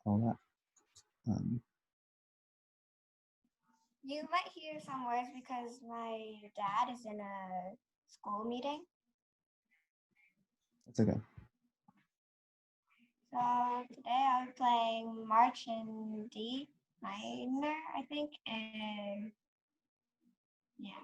all that. You might hear some words because my dad is in a school meeting. It's okay. So today I was playing March in D minor, I think, and yeah.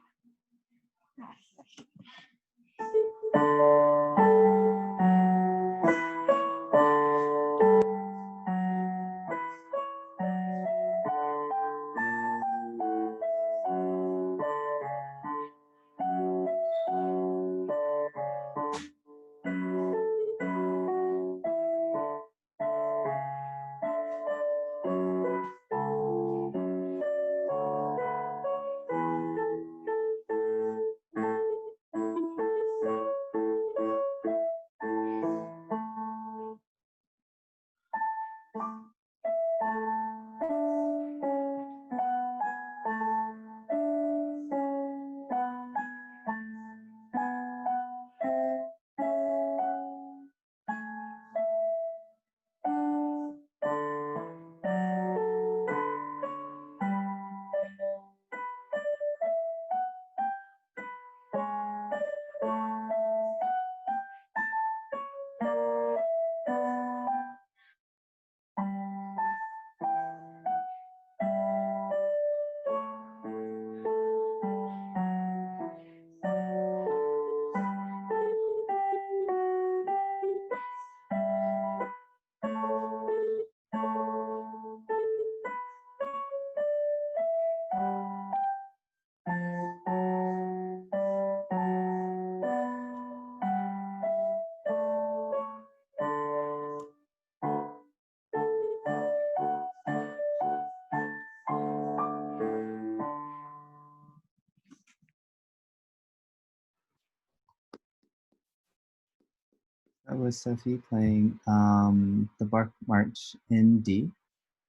That was Sophie playing the Bach March in D.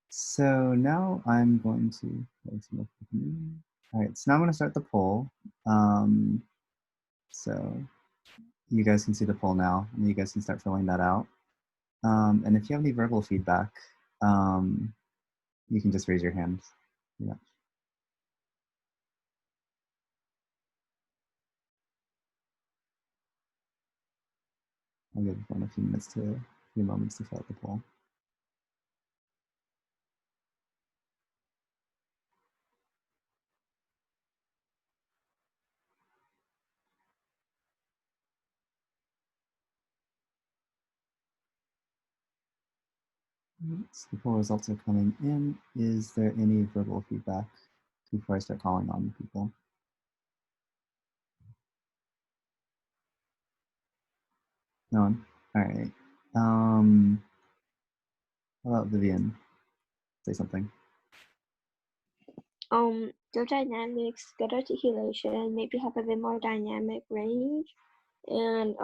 So now I'm going to, all right, so now I'm going to start the poll. So you guys can see the poll now, and you guys can start filling that out. And if you have any verbal feedback, you can just raise your hand. Yeah. I'll give everyone a few moments to fill out the poll. So the poll results are coming in. Is there any verbal feedback before I start calling on people? No one? All right. How about Vivian? Say something. Good dynamics, good articulation, maybe have a bit more dynamic range, and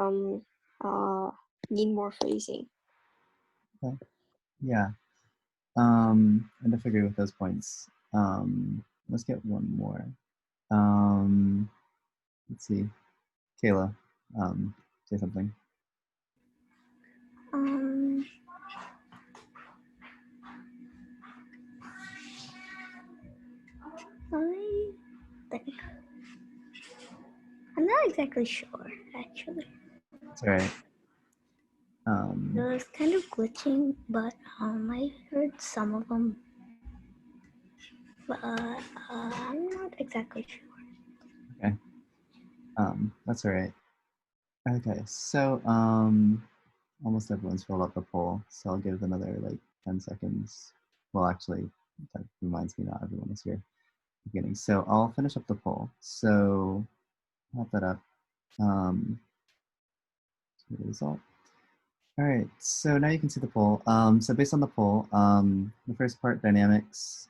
need more phrasing. Okay. Yeah. And I agree with those points. Let's get one more. Let's see. Kayla, say something. I'm not exactly sure, actually. That's all right. It was kind of glitching, but I heard some of them, but I'm not exactly sure. Okay. That's all right. Okay, so almost everyone's filled out the poll, so I'll give another like 10 seconds. Well, actually, that reminds me not everyone is here at the beginning. So I'll finish up the poll. So I'll have that up. The result. All right, so now you can see the poll. So based on the poll, the first part, dynamics.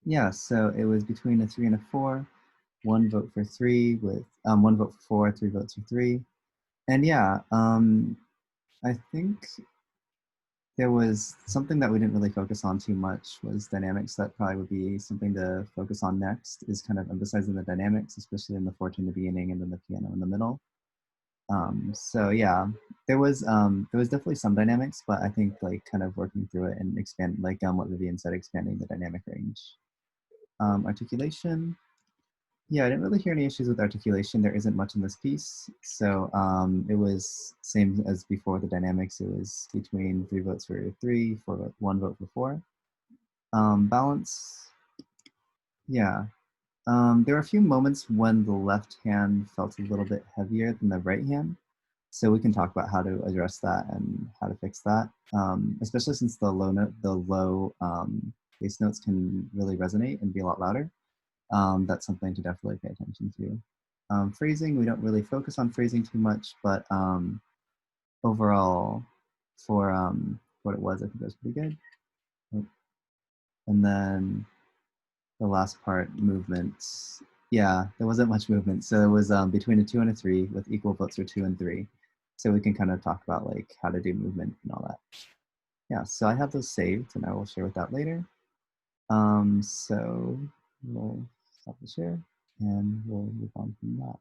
Yeah, so it was between a 3 and a 4. 1 vote for 3 with 1 vote for 4, 3 votes for 3. And yeah, I think there was something that we didn't really focus on too much was dynamics. That probably would be something to focus on next, is kind of emphasizing the dynamics, especially in the forte in the beginning and then the piano in the middle. So yeah, there was definitely some dynamics, but I think like kind of working through it and expand, like what Vivian said, expanding the dynamic range. Articulation. Yeah, I didn't really hear any issues with articulation. There isn't much in this piece. So it was same as before the dynamics. It was between 3 votes for 3, 1 vote for 4. Balance. Yeah. There were a few moments when the left hand felt a little bit heavier than the right hand. So we can talk about how to address that and how to fix that, especially since the low bass notes can really resonate and be a lot louder. That's something to definitely pay attention to. Phrasing, we don't really focus on phrasing too much, but overall, for what it was, I think it was pretty good. And then the last part, movements. Yeah, there wasn't much movement. So it was between a 2 and a 3 with equal votes for 2 and 3. So we can kind of talk about like how to do movement and all that. Yeah, so I have those saved and I will share with that later. So we'll stop the share and we'll move on from that.